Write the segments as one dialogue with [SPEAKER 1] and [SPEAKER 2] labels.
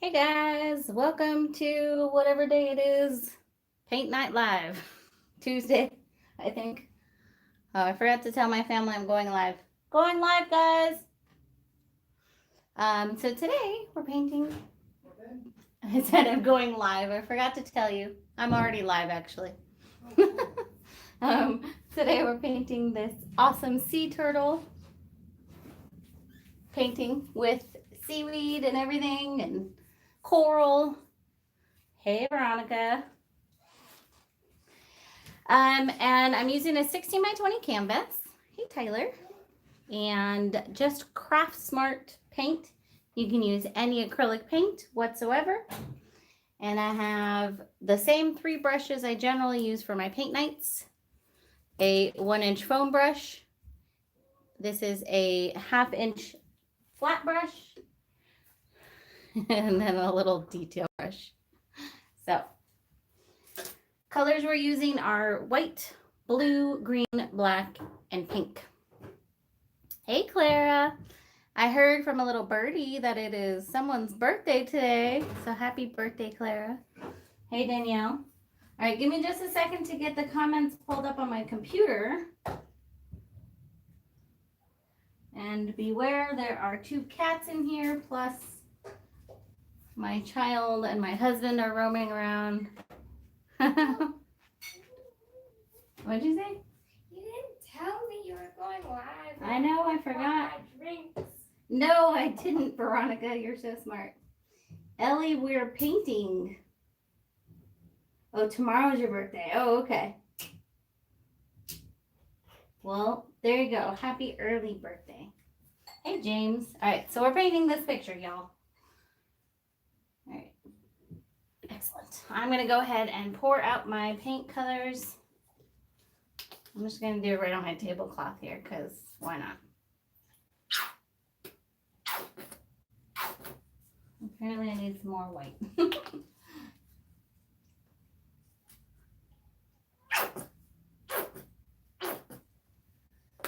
[SPEAKER 1] Hey guys, welcome to whatever day it is, Paint Night Live, Tuesday, I think. Oh, I forgot to tell my family I'm going live. Going live, guys! So today we're painting. I said I'm going live. I forgot to tell you. I'm already live, actually. Today we're painting this awesome sea turtle painting with seaweed and everything and coral. Hey, Veronica. And I'm using a 16 by 20 canvas. Hey, Tyler. And just Craft Smart paint. You can use any acrylic paint whatsoever. And I have the same 3 brushes I generally use for my paint nights. A 1-inch foam brush. This is a 1/2-inch flat brush. And then a little detail brush. So, colors we're using are white, blue, green, black, and pink. Hey, Clara. I heard from a little birdie that it is someone's birthday today. So happy birthday, Clara. Hey, Danielle. All right, give me just a second to get the comments pulled up on my computer. And beware, there are 2 cats in here, plus my child and my husband are roaming around. What'd you say?
[SPEAKER 2] You didn't tell me you were going live.
[SPEAKER 1] I know, I forgot. No, I didn't, Veronica. You're so smart. Ellie, we're painting. Oh, tomorrow's your birthday. Oh, okay. Well, there you go. Happy early birthday. Hey, James. All right, so we're painting this picture, y'all. All right. Excellent. I'm going to go ahead and pour out my paint colors. I'm just going to do it right on my tablecloth here because why not? Apparently I need some more white.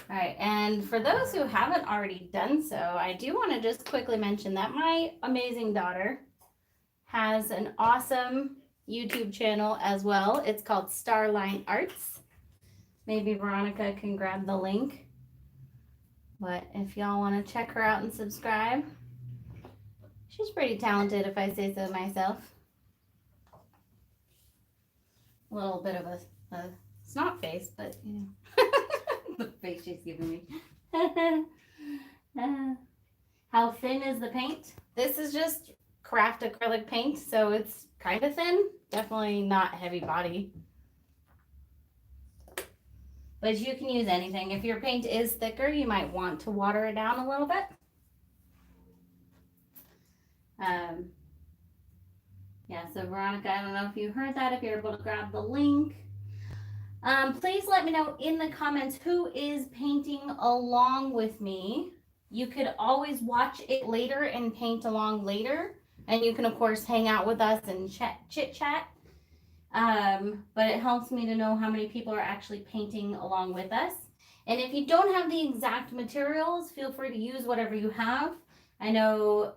[SPEAKER 1] All right, and for those who haven't already done so, I do want to just quickly mention that my amazing daughter has an awesome YouTube channel as well. It's called Starline Arts. Maybe Veronica can grab the link. But if y'all want to check her out and subscribe, she's pretty talented if I say so myself. A little bit of a snot face, but you know. The face she's giving me. How thin is the paint? This is just craft acrylic paint, so it's kind of thin. Definitely not heavy body. But you can use anything. If your paint is thicker, you might want to water it down a little bit. Yeah, so Veronica, I don't know if you heard that, if you're able to grab the link. Please let me know in the comments who is painting along with me. You could always watch it later and paint along later. And you can, of course, hang out with us and chit-chat. But it helps me to know how many people are actually painting along with us. And if you don't have the exact materials, feel free to use whatever you have. I know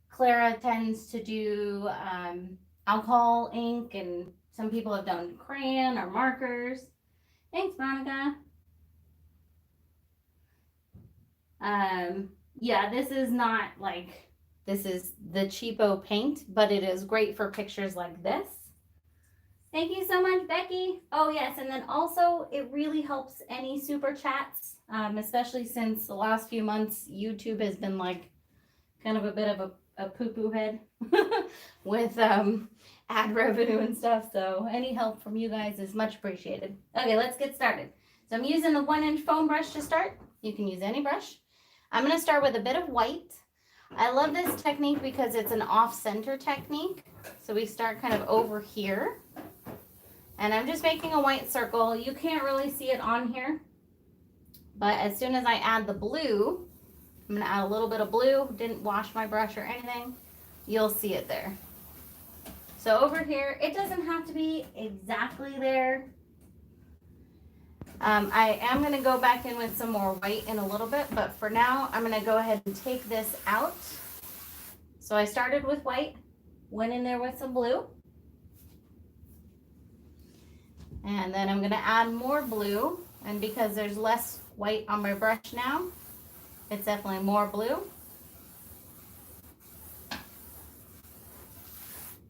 [SPEAKER 1] Clara tends to do alcohol ink, and some people have done crayon or markers. Thanks, Monica. Yeah, this is not like, this is the cheapo paint, but it is great for pictures like this. Thank you so much, Becky. Oh, yes, and then also it really helps any super chats, especially since the last few months YouTube has been like kind of a bit of a poo-poo head with ad revenue and stuff. So any help from you guys is much appreciated. Okay, let's get started. So I'm using the 1-inch foam brush to start. You can use any brush. I'm going to start with a bit of white. I love this technique because it's an off-center technique. So we start kind of over here. And I'm just making a white circle. You can't really see it on here. But as soon as I add the blue, I'm going to add a little bit of blue. Didn't wash my brush or anything. You'll see it there. So over here, it doesn't have to be exactly there. I am going to go back in with some more white in a little bit, but for now, I'm going to go ahead and take this out So I started with white, went in there with some blue. And then I'm gonna add more blue. And because there's less white on my brush now, it's definitely more blue.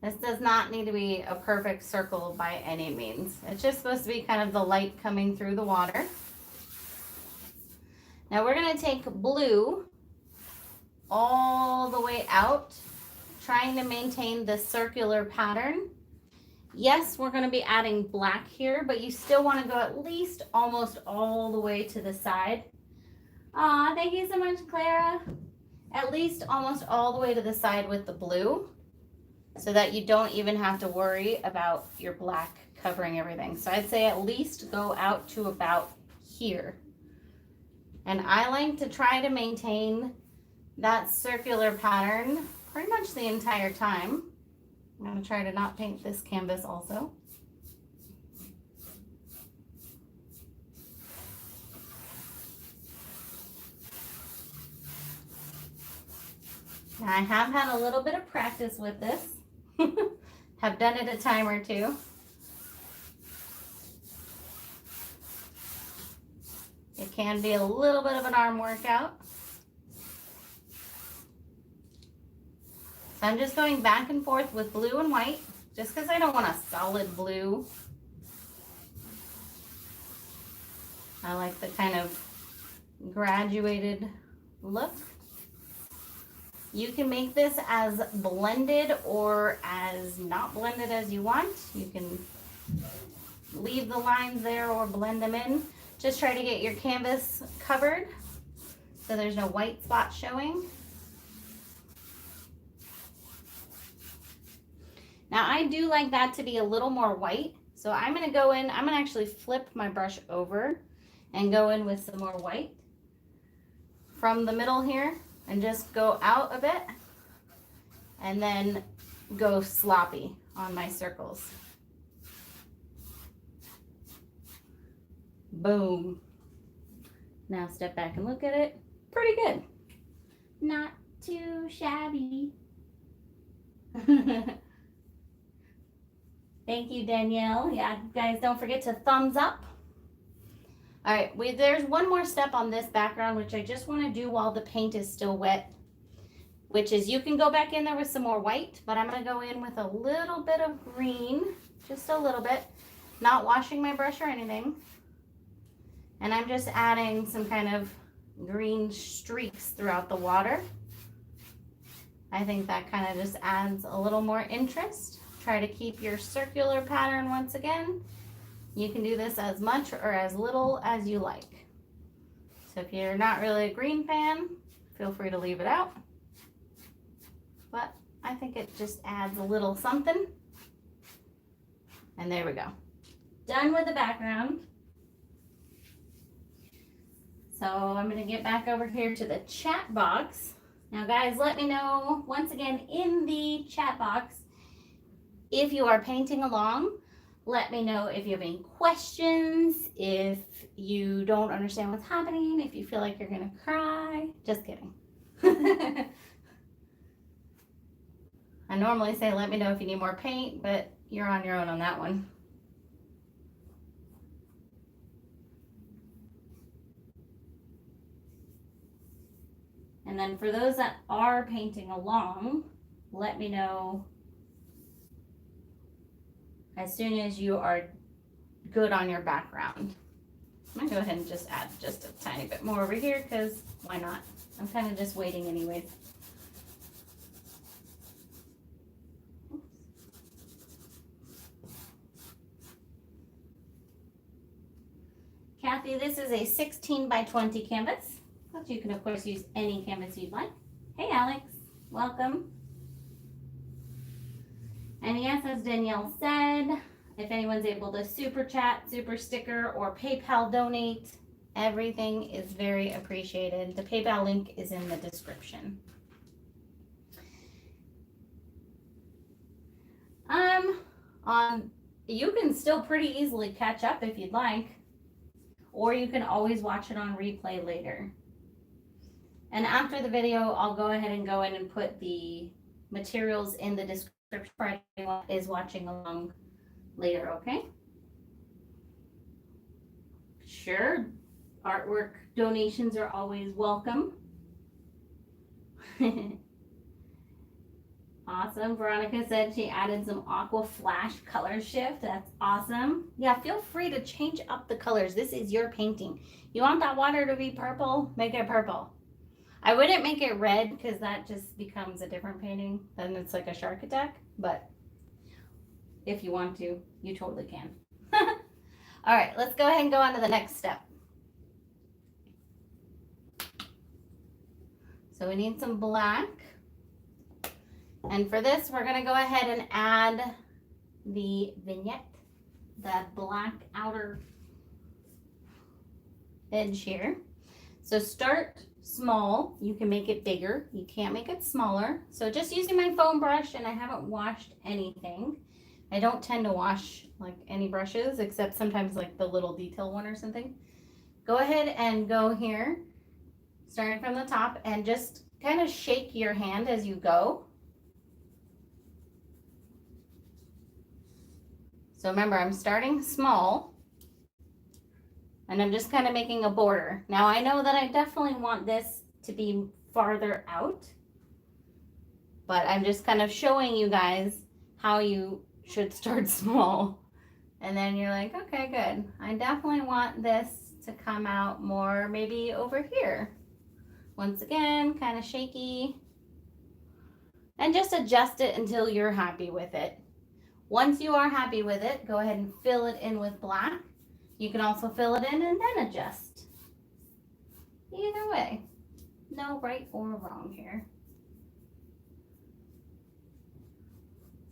[SPEAKER 1] This does not need to be a perfect circle by any means. It's just supposed to be kind of the light coming through the water. Now we're gonna take blue all the way out, trying to maintain the circular pattern. Yes, we're gonna be adding black here, but you still wanna go at least almost all the way to the side. Aw, thank you so much, Clara. At least almost all the way to the side with the blue, so that you don't even have to worry about your black covering everything. So I'd say at least go out to about here. And I like to try to maintain that circular pattern pretty much the entire time. I'm going to try to not paint this canvas also. Now, I have had a little bit of practice with this. Have done it a time or two. It can be a little bit of an arm workout. So I'm just going back and forth with blue and white, just because I don't want a solid blue. I like the kind of graduated look. You can make this as blended or as not blended as you want. You can leave the lines there or blend them in. Just try to get your canvas covered so there's no white spots showing. Now I do like that to be a little more white. So I'm gonna go in, I'm gonna actually flip my brush over and go in with some more white from the middle here. And just go out a bit and then go sloppy on my circles. Boom. Now step back and look at it. Pretty good. Not too shabby. Thank you, Danielle. Yeah, guys, don't forget to thumbs up. All right, there's one more step on this background, which I just want to do while the paint is still wet, which is you can go back in there with some more white, but I'm going to go in with a little bit of green, just a little bit, not washing my brush or anything. And I'm just adding some kind of green streaks throughout the water. I think that kind of just adds a little more interest. Try to keep your circular pattern once again. You can do this as much or as little as you like. So if you're not really a green fan, feel free to leave it out. But I think it just adds a little something. And there we go. Done with the background. So I'm going to get back over here to the chat box. Now guys, let me know once again in the chat box if you are painting along. Let me know if you have any questions, if you don't understand what's happening, if you feel like you're gonna cry. Just kidding. I normally say let me know if you need more paint, but you're on your own on that one. And then for those that are painting along, let me know as soon as you are good on your background. I'm gonna go ahead and just add just a tiny bit more over here because why not? I'm kind of just waiting anyways. Kathy, this is a 16 by 20 canvas, but you can of course use any canvas you'd like. Hey Alex, welcome. And yes, as Danielle said, if anyone's able to super chat, super sticker, or PayPal donate, everything is very appreciated. The PayPal link is in the description. You can still pretty easily catch up if you'd like, or you can always watch it on replay later. And after the video, I'll go ahead and go in and put the materials in the description for anyone who is watching along later, okay? Sure, artwork donations are always welcome. Awesome. Veronica said she added some aqua flash color shift. That's awesome. Yeah, feel free to change up the colors. This is your painting. You want that water to be purple? Make it purple. I wouldn't make it red because that just becomes a different painting. Then it's like a shark attack. But if you want to, you totally can. All right, let's go ahead and go on to the next step. So we need some black. And for this, we're gonna go ahead and add the vignette, the black outer edge here. So start small. You can make it bigger. You can't make it smaller. So just using my foam brush, and I haven't washed anything. I don't tend to wash like any brushes except sometimes like the little detail one or something. Go ahead and go here, starting from the top, and just kind of shake your hand as you go. So remember, I'm starting small and I'm just kind of making a border. Now I know that I definitely want this to be farther out, but I'm just kind of showing you guys how you should start small. And then you're like, okay, good. I definitely want this to come out more maybe over here. Once again, kind of shaky. And just adjust it until you're happy with it. Once you are happy with it, go ahead and fill it in with black. You can also fill it in and then adjust. Either way, no right or wrong here.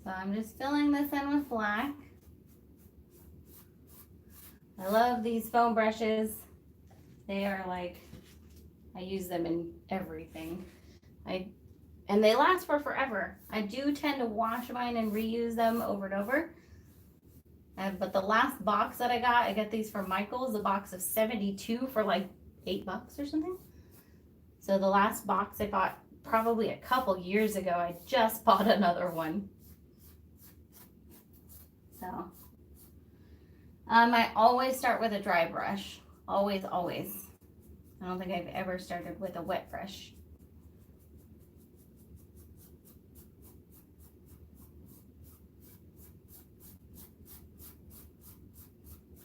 [SPEAKER 1] So I'm just filling this in with black. I love these foam brushes. They are like, I use them in everything. And they last for forever. I do tend to wash mine and reuse them over and over. But the last box that I got these from Michael's, a box of 72 for like $8 or something. So the last box I bought probably a couple years ago. I just bought another one. So I always start with a dry brush. Always, always. I don't think I've ever started with a wet brush.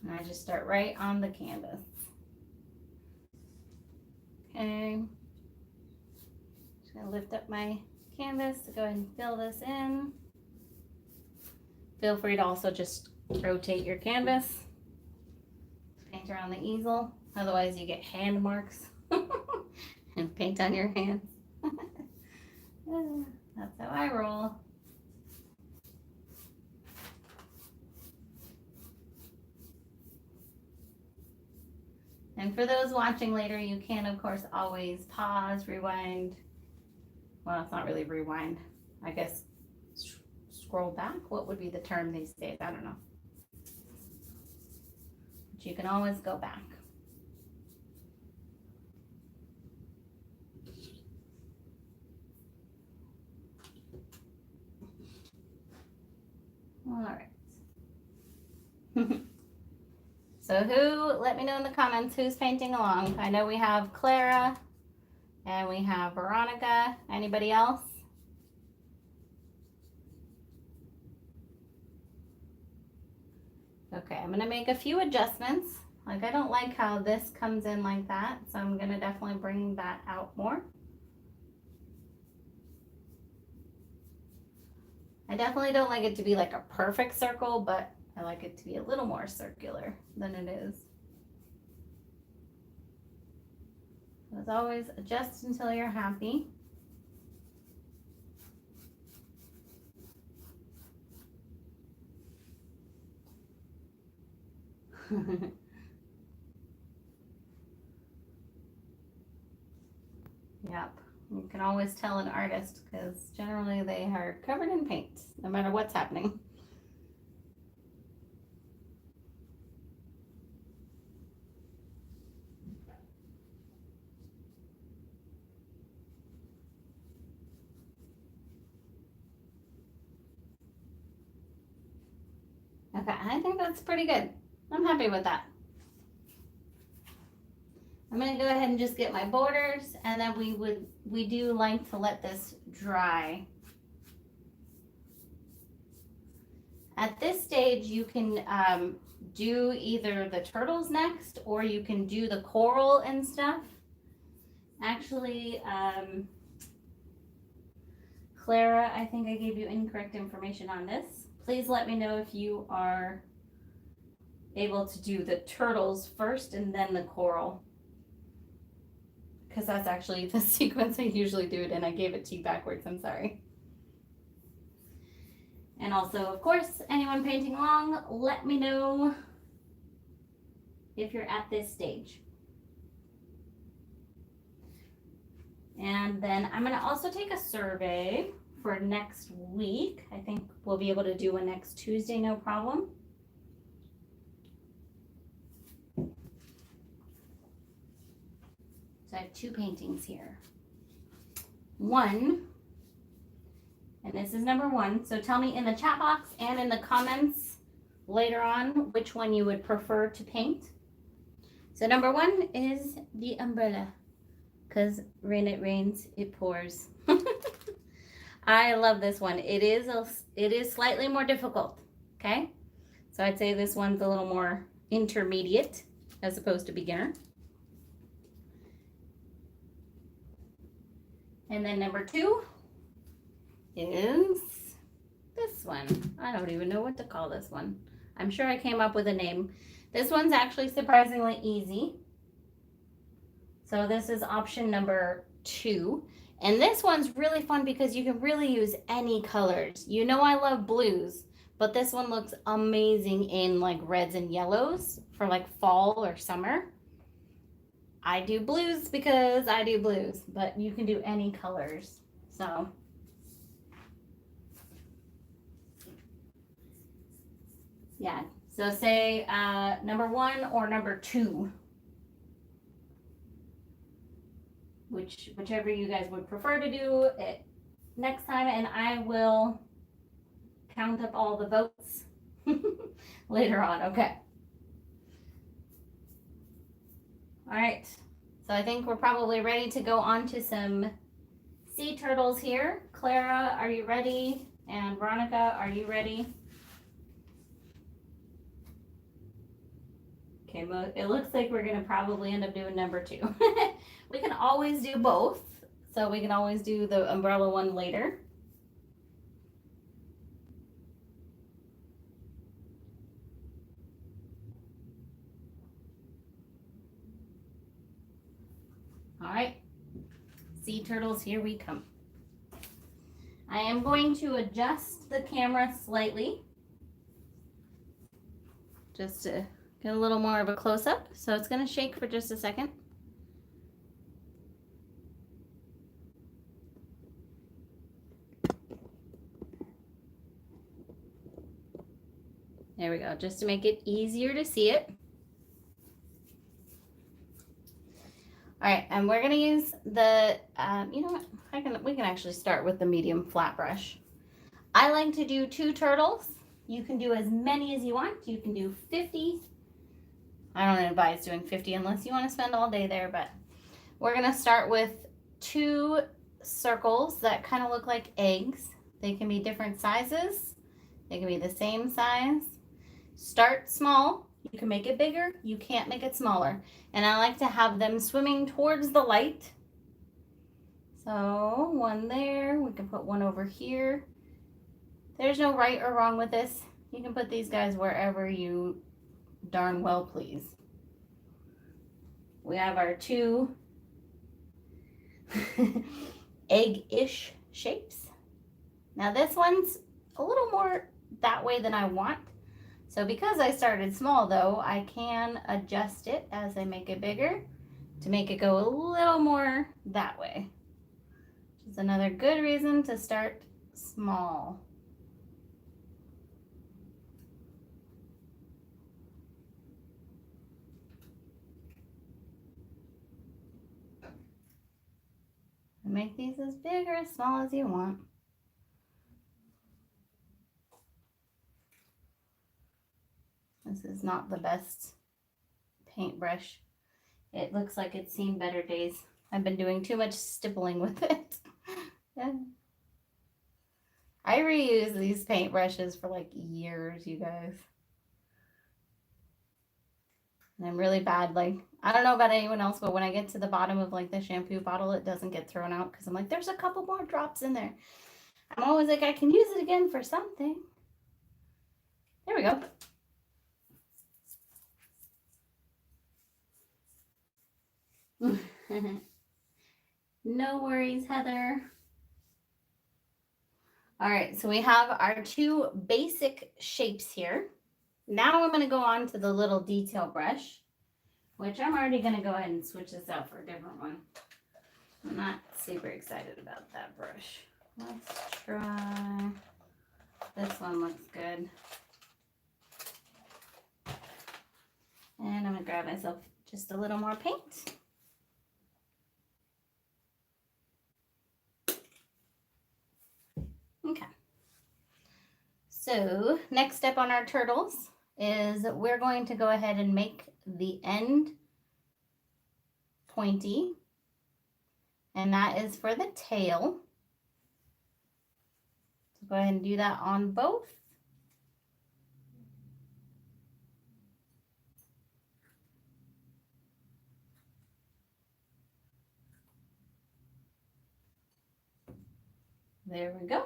[SPEAKER 1] And I just start right on the canvas. Okay. Just gonna lift up my canvas to go ahead and fill this in. Feel free to also just rotate your canvas. Paint around the easel. Otherwise you get hand marks and paint on your hands. That's how I roll. And for those watching later, you can, of course, always pause, rewind. Well, it's not really rewind. I guess scroll back. What would be the term these days? I don't know. But you can always go back. All right. So let me know in the comments who's painting along. I know we have Clara and we have Veronica. Anybody else? Okay, I'm gonna make a few adjustments. Like I don't like how this comes in like that, so I'm gonna definitely bring that out more. I definitely don't like it to be like a perfect circle, but I like it to be a little more circular than it is. As always, adjust until you're happy. Yep, you can always tell an artist because generally they are covered in paint, no matter what's happening. Okay, I think that's pretty good. I'm happy with that. I'm gonna go ahead and just get my borders, and then we do like to let this dry. At this stage, you can do either the turtles next, or you can do the coral and stuff. Actually, Clara, I think I gave you incorrect information on this. Please let me know if you are able to do the turtles first and then the coral. Because that's actually the sequence I usually do it in. I gave it to you backwards, I'm sorry. And also, of course, anyone painting along, let me know if you're at this stage. And then I'm gonna also take a survey for next week. I think we'll be able to do one next Tuesday, no problem. So I have 2 paintings here. One, and this is number 1. So tell me in the chat box and in the comments later on which one you would prefer to paint. So number 1 is the umbrella. Because rain it rains, it pours. I love this one. It is slightly more difficult. Okay, so I'd say this one's a little more intermediate as opposed to beginner. And then number 2 is this one. I don't even know what to call this one. I'm sure I came up with a name. This one's actually surprisingly easy. So this is option number 2. And this one's really fun because you can really use any colors. You know I love blues, but this one looks amazing in like reds and yellows for like fall or summer. I do blues because I do blues, but you can do any colors. So yeah, so say number 1 or number 2. Whichever you guys would prefer to do it next time, and I will count up all the votes later on. Okay. All right. So I think we're probably ready to go on to some sea turtles here. Clara, are you ready? And Veronica, are you ready? Okay, well, it looks like we're gonna probably end up doing number 2. We can always do both, so we can always do the umbrella one later. All right, sea turtles, here we come. I am going to adjust the camera slightly just to get a little more of a close-up. So it's going to shake for just a second. There we go, just to make it easier to see it. All right, and we're gonna use the, you know what, we can actually start with the medium flat brush. I like to do 2 turtles. You can do as many as you want. You can do 50. I don't advise doing 50 unless you want to spend all day there, but we're gonna start with 2 circles that kind of look like eggs. They can be different sizes. They can be the same size. Start small. You can make it bigger. You can't make it smaller. And I like to have them swimming towards the light. So 1 there. We can put 1 over here. There's no right or wrong with this. You can put these guys wherever you darn well please. We have our 2 egg-ish shapes. Now this one's a little more that way than I want. So because I started small though, I can adjust it as I make it bigger to make it go a little more that way. Which is another good reason to start small. Make these as big or as small as you want. This is not the best paintbrush. It looks like it's seen better days. I've been doing too much stippling with it. Yeah. I reuse these paintbrushes for like years, you guys. And I'm really bad. Like, I don't know about anyone else, but when I get to the bottom of like the shampoo bottle, it doesn't get thrown out because I'm like, there's a couple more drops in there. I'm always like, I can use it again for something. There we go. No worries, Heather. All right, so we have our two basic shapes here. Now I'm going to go on to the little detail brush, which I'm already going to go ahead and switch this out for a different one. I'm not super excited about that brush. Let's try, this one looks good. And I'm going to grab myself just a little more paint. Okay. So next step on our turtles is we're going to go ahead and make the end pointy. And that is for the tail. So go ahead and do that on both. There we go.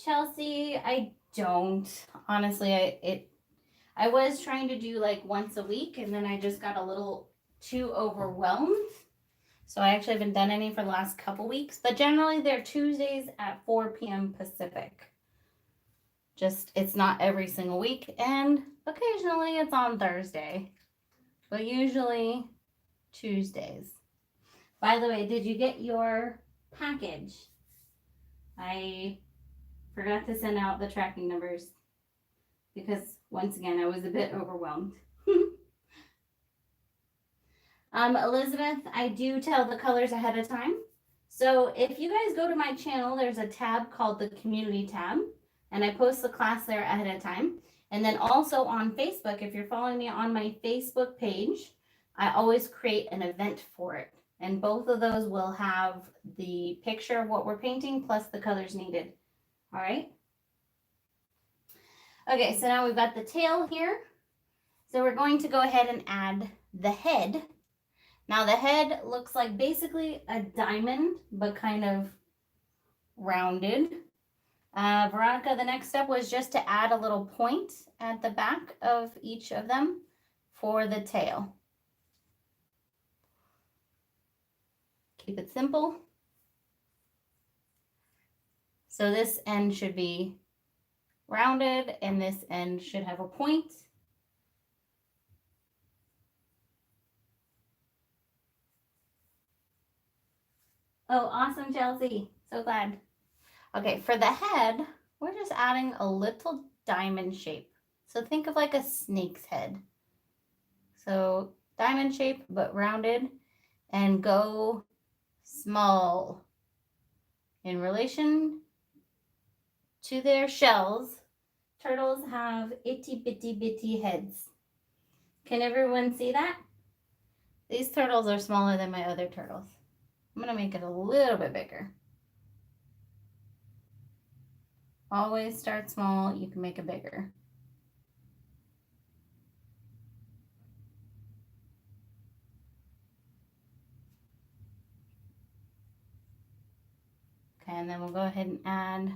[SPEAKER 1] Chelsea, I don't. Honestly, I was trying to do like once a week and then I just got a little too overwhelmed. So I actually haven't done any for the last couple weeks, but generally they're Tuesdays at 4 p.m. Pacific. Just, it's not every single week, and occasionally it's on Thursday, but usually Tuesdays. By the way, did you get your package? I forgot to send out the tracking numbers because once again, I was a bit overwhelmed. Elizabeth, I do tell the colors ahead of time. So if you guys go to my channel, there's a tab called the community tab, and I post the class there ahead of time. And then also on Facebook, if you're following me on my Facebook page, I always create an event for it. And both of those will have the picture of what we're painting plus the colors needed. All right. Okay, so now we've got the tail here. So we're going to go ahead and add the head. Now the head looks like basically a diamond, but kind of rounded. Veronica, the next step was just to add a little point at the back of each of them for the tail. Keep it simple. So this end should be rounded and this end should have a point. Oh, awesome, Chelsea. So glad. Okay, for the head, we're just adding a little diamond shape. So think of like a snake's head. So diamond shape, but rounded, and go small. In relation to their shells, turtles have itty bitty bitty heads. Can everyone see that? These turtles are smaller than my other turtles. I'm going to make it a little bit bigger. Always start small. You can make it bigger. Okay, and then we'll go ahead and add,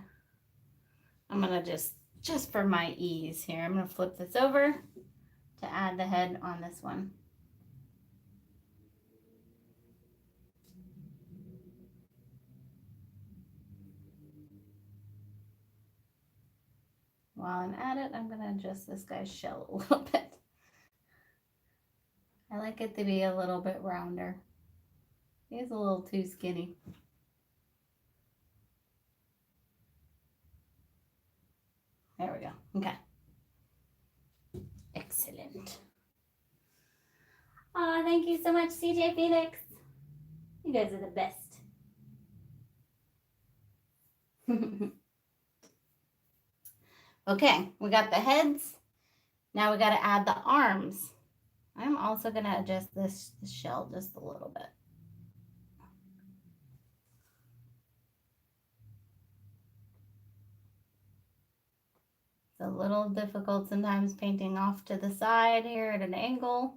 [SPEAKER 1] I'm going to just for my ease here, I'm going to flip this over to add the head on this one. While I'm at it, I'm going to adjust this guy's shell a little bit. I like it to be a little bit rounder. He's a little too skinny. There we go. Okay. Excellent. Oh, thank you so much, CJ Phoenix. You guys are the best. Okay, we got the heads. Now we got to add the arms. I'm also going to adjust this shell just a little bit. It's a little difficult sometimes painting off to the side here at an angle.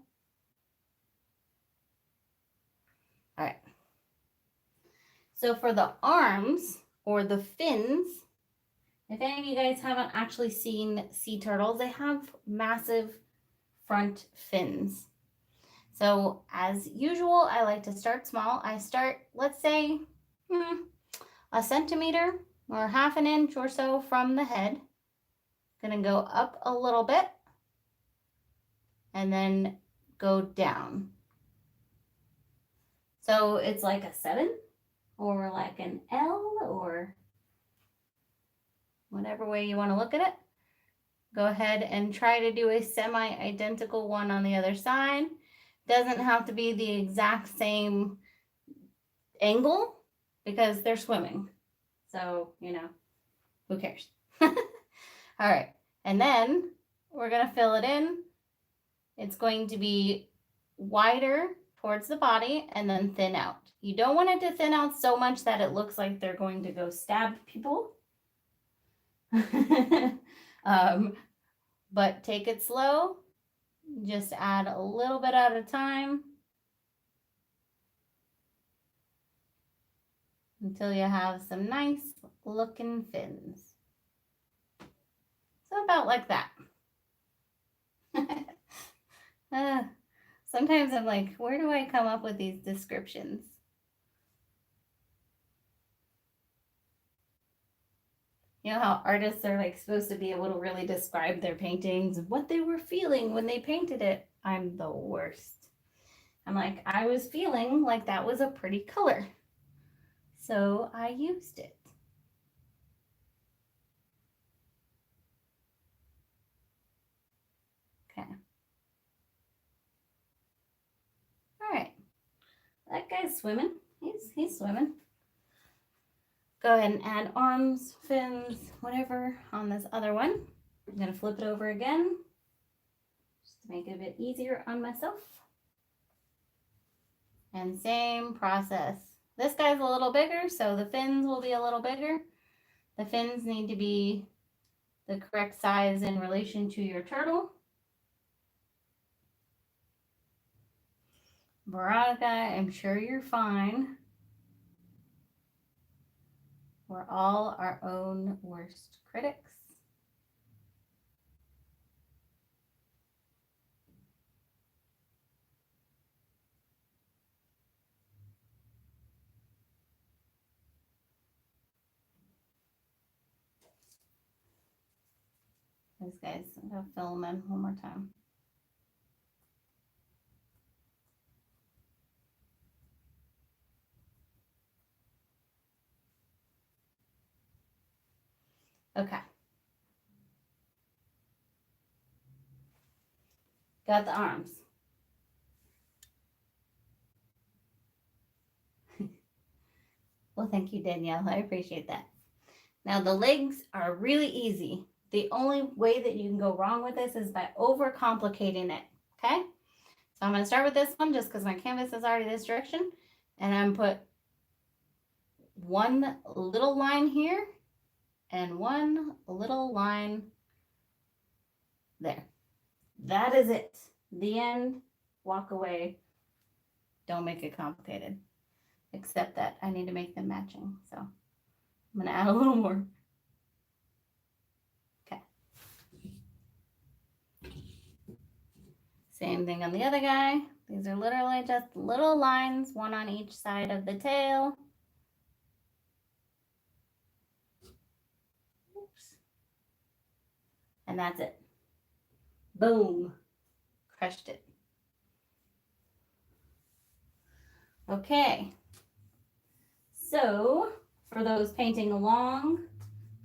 [SPEAKER 1] All right. So for the arms or the fins, if any of you guys haven't actually seen sea turtles, they have massive front fins. So as usual, I like to start small. I start, let's say, a centimeter or half an inch or so from the head. Gonna go up a little bit and then go down. So it's like a 7 or like an L or whatever way you want to look at it. Go ahead and try to do a semi-identical one on the other side. Doesn't have to be the exact same angle because they're swimming. So, you know, who cares? All right. And then we're going to fill it in. It's going to be wider towards the body and then thin out. You don't want it to thin out so much that it looks like they're going to go stab people. But take it slow. Just add a little bit at a time until you have some nice looking fins. So about like that. Sometimes I'm like, where do I come up with these descriptions? You know how artists are like supposed to be able to really describe their paintings, what they were feeling when they painted it. I'm the worst. I'm like, I was feeling like that was a pretty color, so I used it. Okay. All right. That guy's swimming. He's swimming. Go ahead and add arms, fins, whatever on this other one. I'm going to flip it over again just to make it a bit easier on myself. And same process. This guy's a little bigger, so the fins will be a little bigger. The fins need to be the correct size in relation to your turtle. Veronica, I'm sure you're fine. We're all our own worst critics. These guys, I'm gonna fill them in one more time. Okay. Got the arms. Well, thank you, Danielle. I appreciate that. Now the legs are really easy. The only way that you can go wrong with this is by overcomplicating it. Okay? So I'm going to start with this one just because my canvas is already this direction. And I'm going to put one little line here and one little line there. That is it. The end. Walk away. Don't make it complicated. Except that I need to make them matching. So I'm going to add a little more. Okay. Same thing on the other guy. These are literally just little lines, one on each side of the tail. Oops. And that's it. Boom. Crushed it. Okay. So, for those painting along,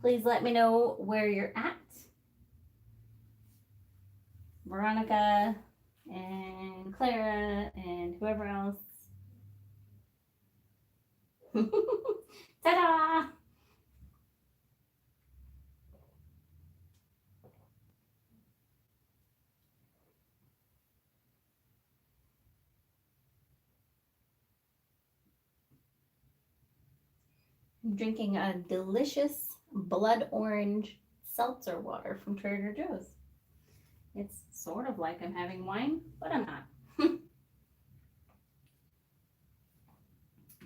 [SPEAKER 1] please let me know where you're at. Veronica and Clara and whoever else. Ta-da! I'm drinking a delicious blood orange seltzer water from Trader Joe's. It's sort of like I'm having wine, but I'm not.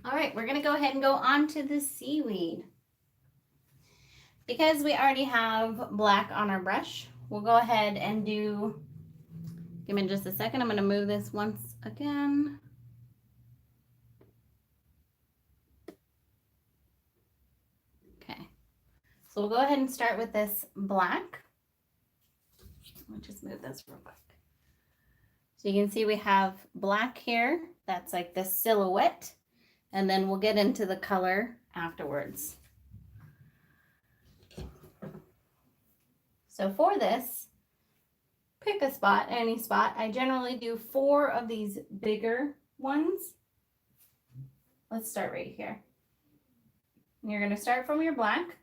[SPEAKER 1] All right, we're gonna go ahead and go on to the seaweed. Because we already have black on our brush, we'll go ahead and do, give me just a second, I'm gonna move this once again. Okay, so we'll go ahead and start with this black. I'll just move this real quick. So you can see we have black here, that's like the silhouette, and then we'll get into the color afterwards. So for this, pick a spot, any spot. I generally do 4 of these bigger ones. Let's start right here. You're going to start from your black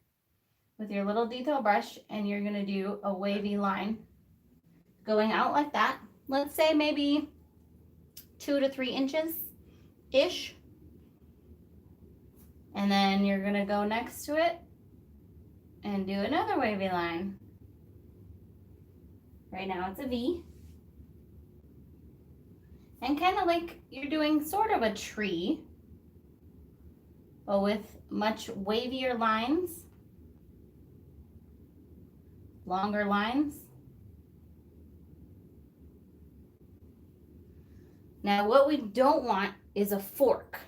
[SPEAKER 1] with your little detail brush, and you're going to do a wavy line going out like that. Let's say maybe 2 to 3 inches-ish. And then you're going to go next to it and do another wavy line. Right now it's a V. And kind of like you're doing sort of a tree, but with much wavier lines, longer lines. Now what we don't want is a fork,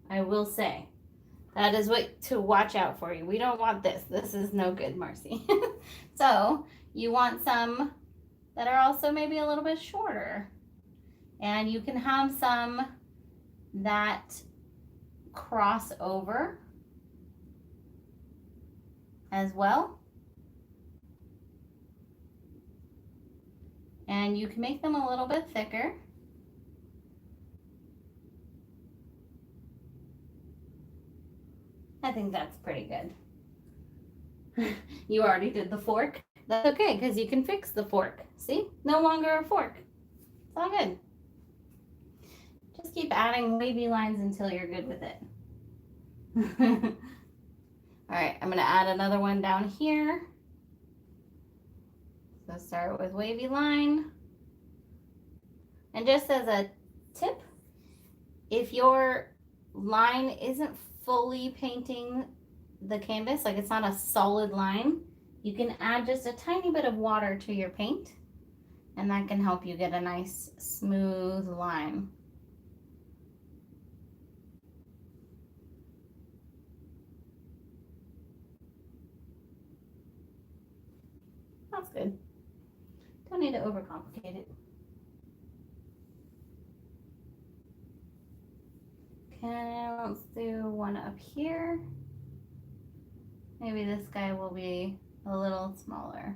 [SPEAKER 1] I will say. That is what to watch out for you. We don't want this. This is no good, Marcy. So you want some that are also maybe a little bit shorter. And you can have some that cross over as well. And you can make them a little bit thicker. I think that's pretty good. You already did the fork. That's okay, because you can fix the fork. See? No longer a fork. It's all good. Just keep adding wavy lines until you're good with it. All right, I'm going to add another one down here. So start with wavy line. And just as a tip, if your line isn't fully painting the canvas, like it's not a solid line, you can add just a tiny bit of water to your paint, and that can help you get a nice smooth line. That's good. Don't need to overcomplicate it. Okay, let's do one up here. Maybe this guy will be a little smaller.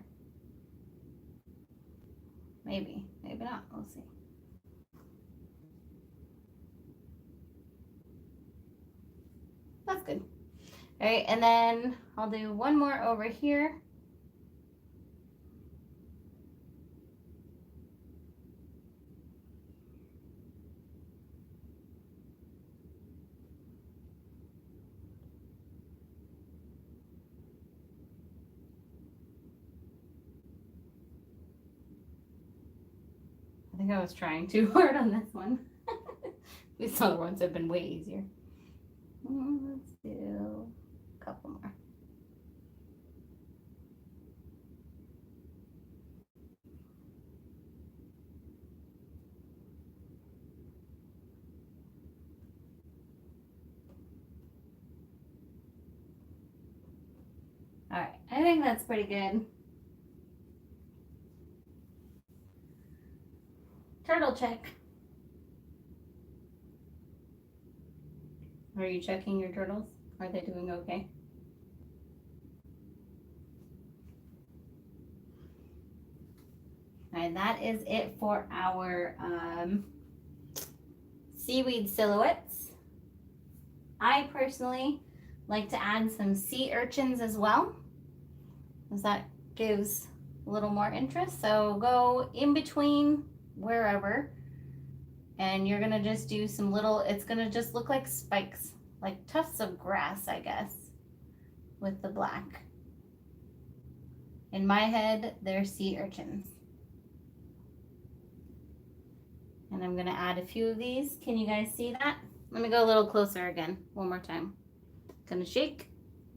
[SPEAKER 1] Maybe, maybe not. We'll see. That's good. All right, and then I'll do one more over here. I think I was trying too hard on this one. These other ones have been way easier. Let's do a couple more. All right, I think that's pretty good. Turtle check. Are you checking your turtles? Are they doing okay? All right, that is it for our seaweed silhouettes. I personally like to add some sea urchins as well, because that gives a little more interest. So go in between wherever, and you're gonna just do some little, it's gonna just look like spikes, like tufts of grass, I guess. with the black. In my head, they're sea urchins. And I'm gonna add a few of these. Can you guys see that? Let me go a little closer again, one more time. Gonna shake.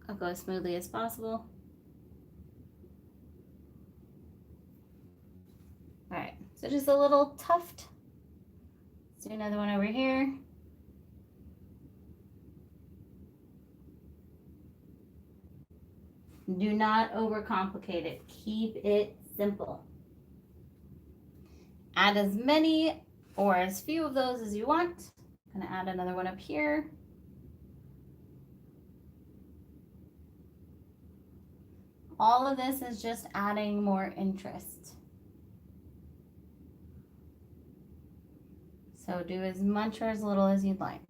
[SPEAKER 1] I'll go as smoothly as possible. All right, so just a little tuft. Let's do another one over here. Do not overcomplicate it. Keep it simple. Add as many or as few of those as you want. I'm gonna add another one up here. All of this is just adding more interest. So do as much or as little as you'd like.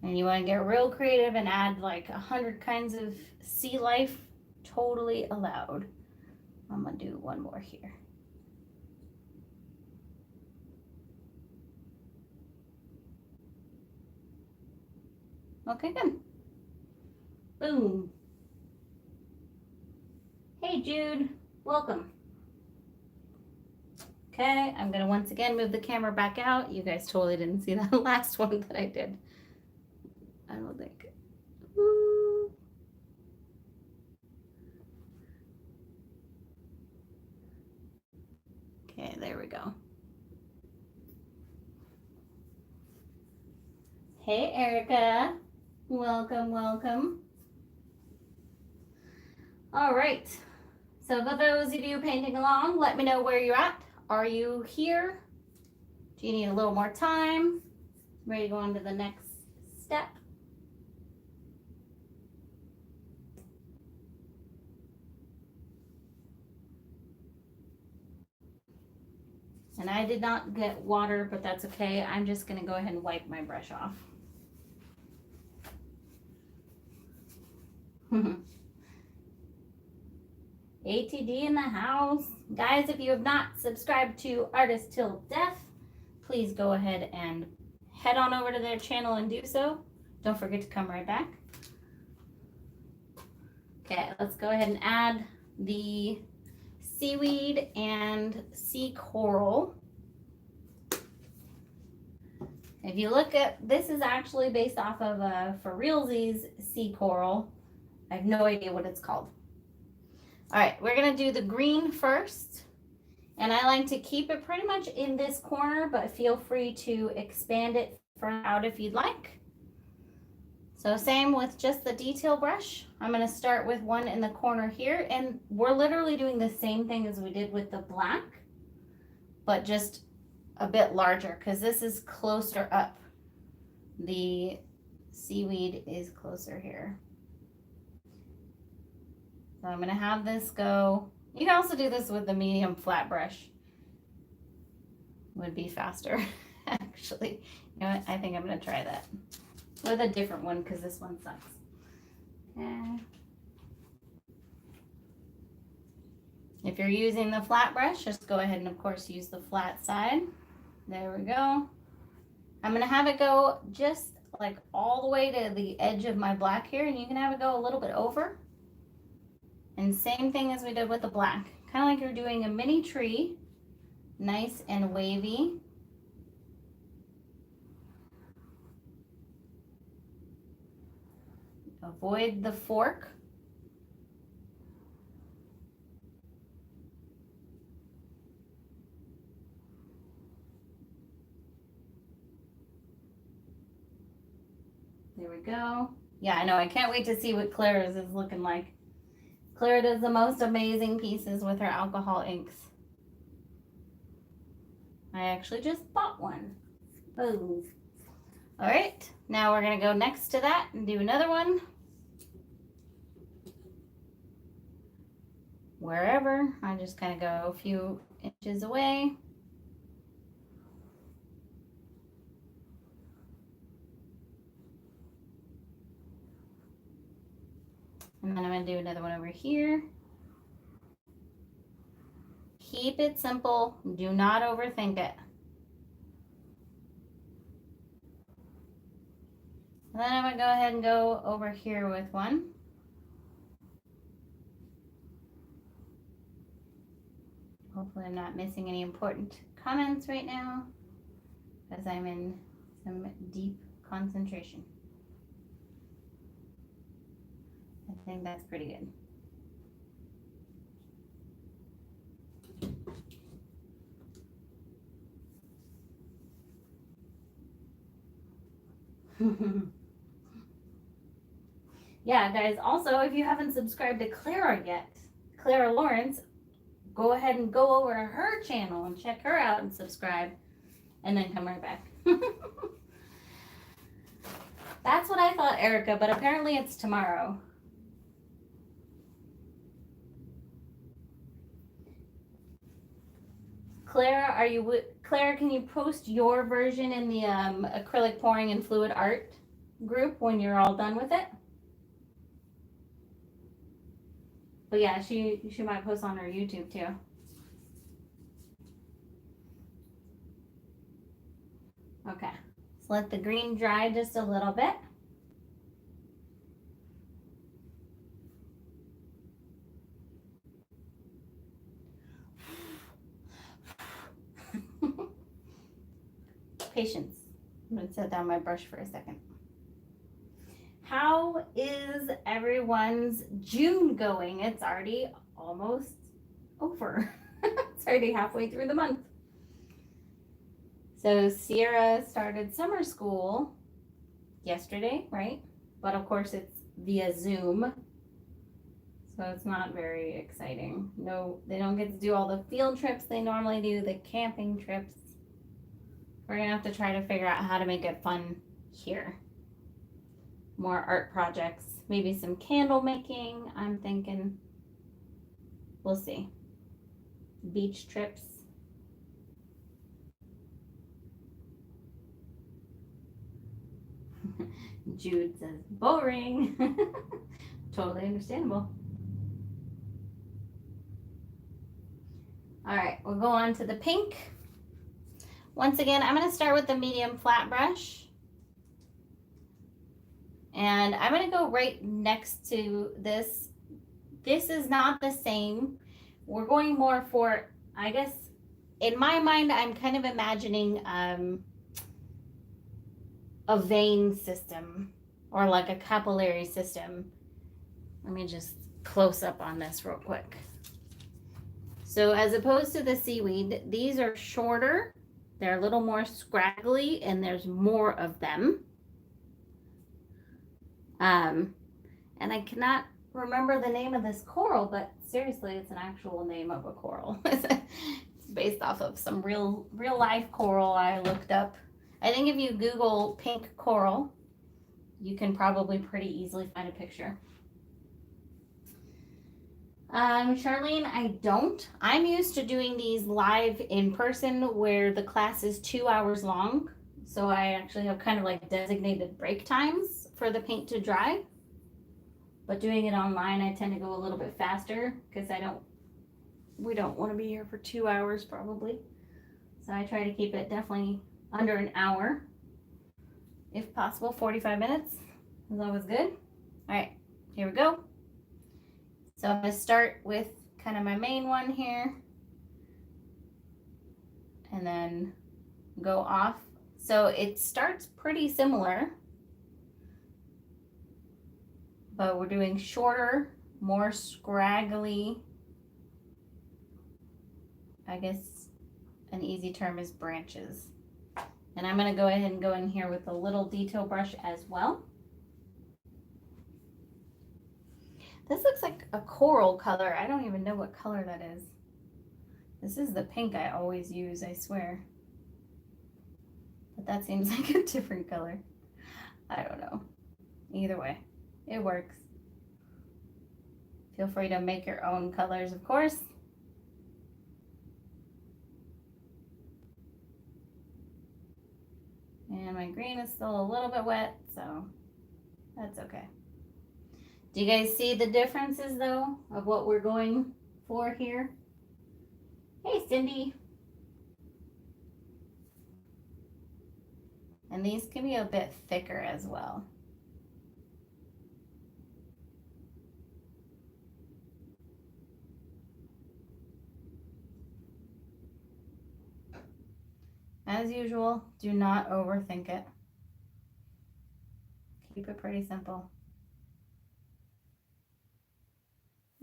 [SPEAKER 1] And you want to get real creative and add like 100 kinds of sea life, totally allowed. I'm gonna do one more here. Okay, good. Boom. Hey Jude, welcome. Okay, I'm gonna once again move the camera back out. You guys totally didn't see that last one that I did. I don't think. Woo. Okay, there we go. Hey Erica, welcome, welcome. All right, so for those of you painting along, let me know where you're at. Are you here? Do you need a little more time? Ready to go on to the next step? And I did not get water, but that's okay. I'm just gonna go ahead and wipe my brush off. ATD in the house. Guys, if you have not subscribed to Artist Till Death, please go ahead and head on over to their channel and do so. Don't forget to come right back. Okay, let's go ahead and add the seaweed and sea coral. If you look at, this is actually based off of for realsies sea coral. I have no idea what it's called. All right, we're gonna do the green first. And I like to keep it pretty much in this corner, but feel free to expand it further out if you'd like. So same with just the detail brush. I'm gonna start with one in the corner here, and we're literally doing the same thing as we did with the black, but just a bit larger because this is closer up. The seaweed is closer here. So I'm gonna have this go. You can also do this with the medium flat brush. Would be faster, actually. You know what? I think I'm gonna try that with a different one because this one sucks. Okay. If you're using the flat brush, just go ahead and of course use the flat side. There we go. I'm gonna have it go just like all the way to the edge of my black here, and you can have it go a little bit over. And same thing as we did with the black. Kind of like you're doing a mini tree, nice and wavy. Avoid the fork. There we go. Yeah, I know. I can't wait to see what Clara's is looking like. Clara does the most amazing pieces with her alcohol inks. I actually just bought one. Oh. All right, now we're gonna go next to that and do another one. Wherever, I just kind of go a few inches away. And then I'm gonna do another one over here. Keep it simple, do not overthink it. And then I'm going to go ahead and go over here with one. Hopefully I'm not missing any important comments right now as I'm in some deep concentration. I think that's pretty good. Yeah, guys, also, if you haven't subscribed to Clara yet, Clara Lawrence, go ahead and go over to her channel and check her out and subscribe, and then come right back. That's what I thought, Erica, but apparently it's tomorrow. Clara, Clara, can you post your version in the acrylic pouring and fluid art group when you're all done with it? But yeah, she might post on her YouTube too. Okay, so let the green dry just a little bit. Patience. I'm gonna set down my brush for a second. How is everyone's June going? It's already almost over. It's already halfway through the month. So Sierra started summer school yesterday, right? But of course it's via Zoom. So it's not very exciting. No, they don't get to do all the field trips they normally do, the camping trips. We're gonna have to try to figure out how to make it fun here. More art projects, maybe some candle making, I'm thinking. We'll see. Beach trips. Jude says, boring. Totally understandable. All right, we'll go on to the pink. Once again, I'm gonna start with the medium flat brush. And I'm gonna go right next to this. This is not the same. We're going more for, I guess, in my mind, I'm kind of imagining a vein system or like a capillary system. Let me just close up on this real quick. So as opposed to the seaweed, these are shorter. They're a little more scraggly and there's more of them. And I cannot remember the name of this coral, but seriously, it's an actual name of a coral. It's based off of some real life coral I looked up. I think if you Google pink coral, you can probably pretty easily find a picture. Charlene, I don't. I'm used to doing these live in person where the class is 2 hours long. So I actually have kind of like designated break times for the paint to dry. But doing it online, I tend to go a little bit faster because we don't want to be here for 2 hours probably. So I try to keep it definitely under an hour. If possible, 45 minutes is always good. All right, here we go. So I'm going to start with kind of my main one here. And then go off. So it starts pretty similar. But we're doing shorter, more scraggly. I guess an easy term is branches. And I'm going to go ahead and go in here with a little detail brush as well. This looks like a coral color. I don't even know what color that is. This is the pink I always use, I swear. But that seems like a different color. I don't know. Either way, it works. Feel free to make your own colors, of course. And my green is still a little bit wet, so that's okay. Do you guys see the differences though of what we're going for here? Hey, Cindy. And these can be a bit thicker as well. As usual, do not overthink it. Keep it pretty simple.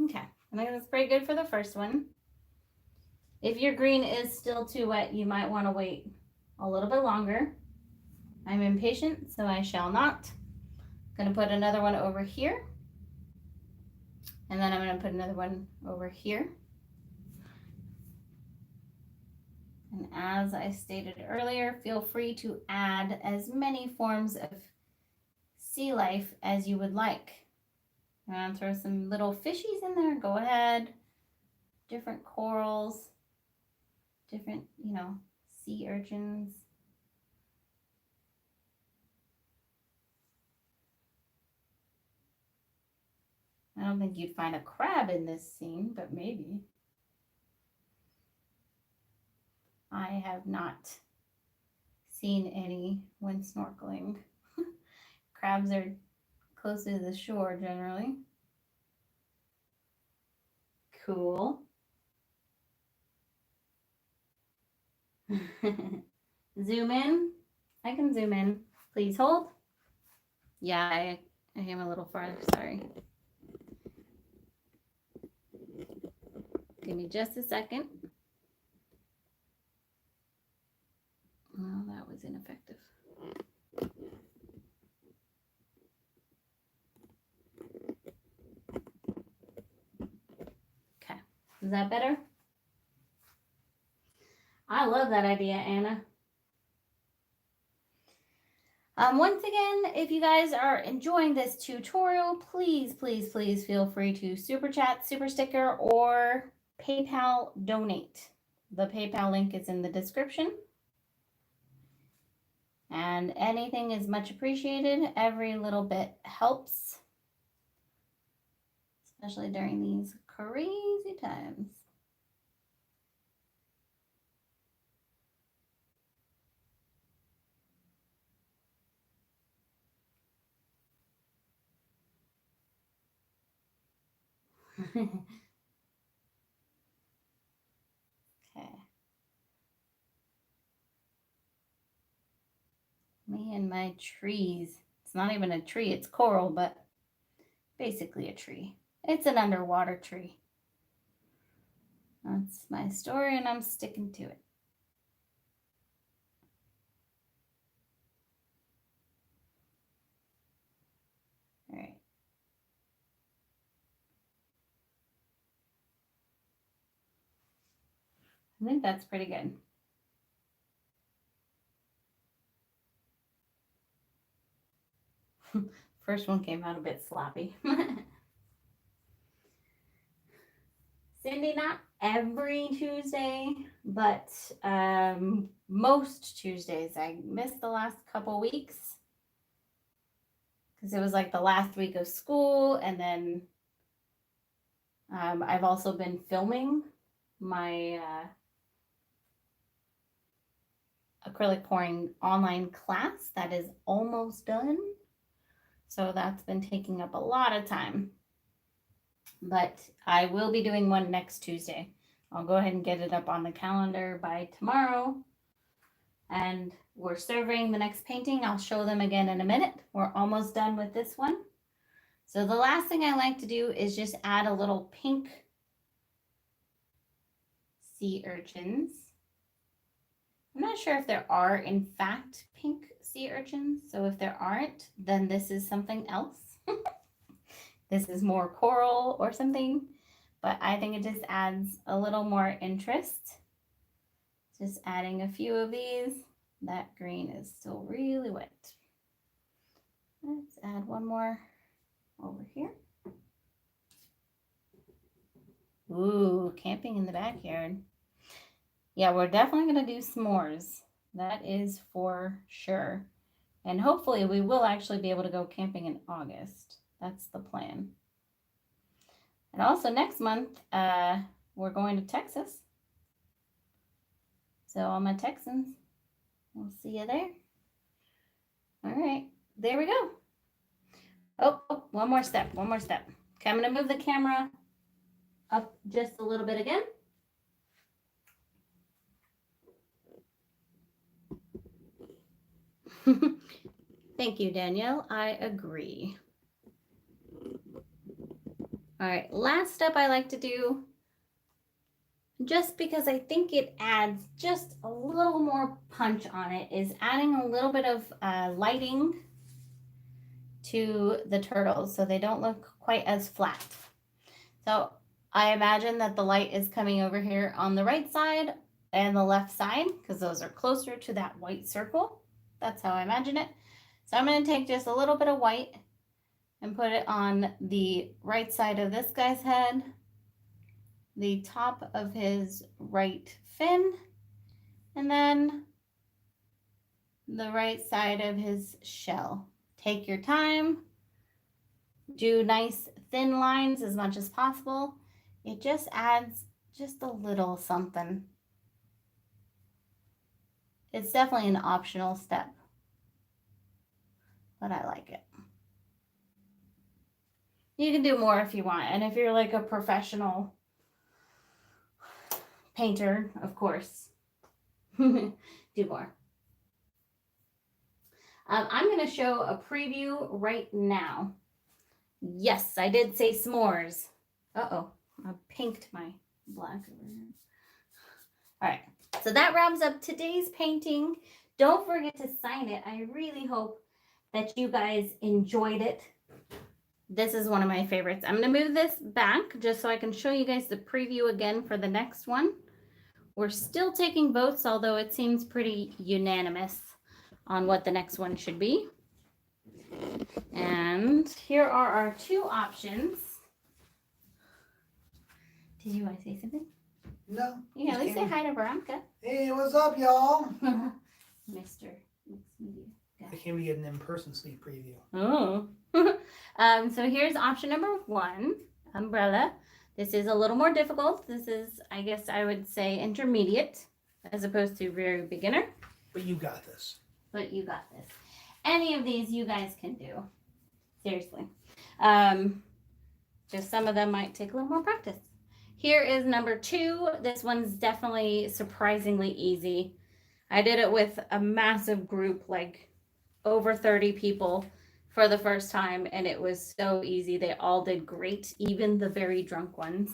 [SPEAKER 1] Okay, I think that's pretty good for the first one. If your green is still too wet, you might want to wait a little bit longer. I'm impatient, so I shall not. I'm going to put another one over here. And then I'm going to put another one over here. And as I stated earlier, feel free to add as many forms of sea life as you would like. I'm going to throw some little fishies in there. Go ahead. Different corals. Different, sea urchins. I don't think you'd find a crab in this scene, but maybe. I have not seen any when snorkeling. Crabs are close to the shore generally. Cool. Zoom in. I can zoom in. Please hold. Yeah, I am a little farther, sorry. Give me just a second. Well, that was ineffective. Okay, is that better? I love that idea, Anna. Once again, if you guys are enjoying this tutorial, please, please, please feel free to super chat, super sticker, or PayPal donate. The PayPal link is in the description. And anything is much appreciated. Every little bit helps, especially during these crazy times. Okay. Me and my trees. It's not even a tree, it's coral, but basically a tree. It's an underwater tree. That's my story, and I'm sticking to it. All right. I think that's pretty good. First one came out a bit sloppy. Cindy, not every Tuesday, but most Tuesdays. I missed the last couple weeks because it was like the last week of school, and then I've also been filming my acrylic pouring online class that is almost done. So that's been taking up a lot of time. But I will be doing one next Tuesday. I'll go ahead and get it up on the calendar by tomorrow. And we're surveying the next painting. I'll show them again in a minute. We're almost done with this one. So the last thing I like to do is just add a little pink sea urchins. I'm not sure if there are, in fact, pink sea urchins. So if there aren't, then this is something else. This is more coral or something. But I think it just adds a little more interest. Just adding a few of these. That green is still really wet. Let's add one more over here. Ooh, camping in the backyard. Yeah, we're definitely going to do s'mores. That is for sure. And hopefully we will actually be able to go camping in August. That's the plan. And also next month, we're going to Texas. So all my Texans, we'll see you there. All right, there we go. Oh, one more step. Okay, I'm going to move the camera up just a little bit again. Thank you, Danielle. I agree. All right, last step I like to do, just because I think it adds just a little more punch on it, is adding a little bit of lighting to the turtles so they don't look quite as flat. So I imagine that the light is coming over here on the right side and the left side because those are closer to that white circle. That's how I imagine it. So I'm going to take just a little bit of white and put it on the right side of this guy's head, the top of his right fin, and then the right side of his shell. Take your time. Do nice thin lines as much as possible. It just adds just a little something. It's definitely an optional step, but I like it. You can do more if you want, and if you're like a professional painter, of course, do more. I'm going to show a preview right now. Yes, I did say s'mores. Uh-oh, I pinked my black over here. All right, so that wraps up today's painting. Don't forget to sign it. I really hope that you guys enjoyed it. This is one of my favorites. I'm going to move this back just so I can show you guys the preview again for the next one. We're still taking votes, although it seems pretty unanimous on what the next one should be. And here are our two options. Did you want to say something?
[SPEAKER 3] No.
[SPEAKER 1] Yeah, at least say hi to Veronica.
[SPEAKER 3] Hey, what's up, y'all?
[SPEAKER 1] Mr. Mixed Media.
[SPEAKER 3] I came to get an in-person sneak preview.
[SPEAKER 1] Oh. So here's option number 1, umbrella. This is a little more difficult. This is, I guess I would say, intermediate as opposed to very beginner.
[SPEAKER 3] But you got this.
[SPEAKER 1] But you got this. Any of these you guys can do. Seriously. Just some of them might take a little more practice. Here is number 2. This one's definitely surprisingly easy. I did it with a massive group, like over 30 people for the first time, and it was so easy. They all did great, even the very drunk ones.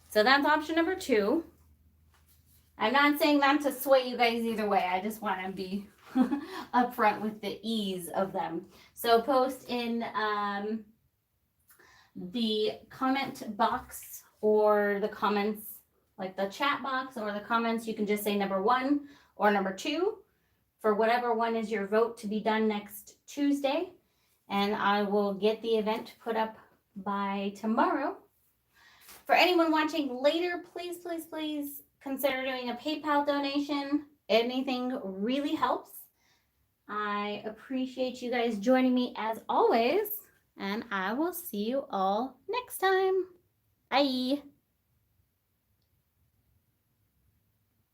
[SPEAKER 1] So that's option number 2. I'm not saying not to sway you guys either way. I just want to be upfront with the ease of them. So post in the comment box or the comments, like the chat box or the comments. You can just say number 1 or number 2 for whatever one is your vote to be done next Tuesday. And I will get the event put up by tomorrow. For anyone watching later, please, please, please consider doing a PayPal donation. Anything really helps. I appreciate you guys joining me as always, and I will see you all next time. Bye.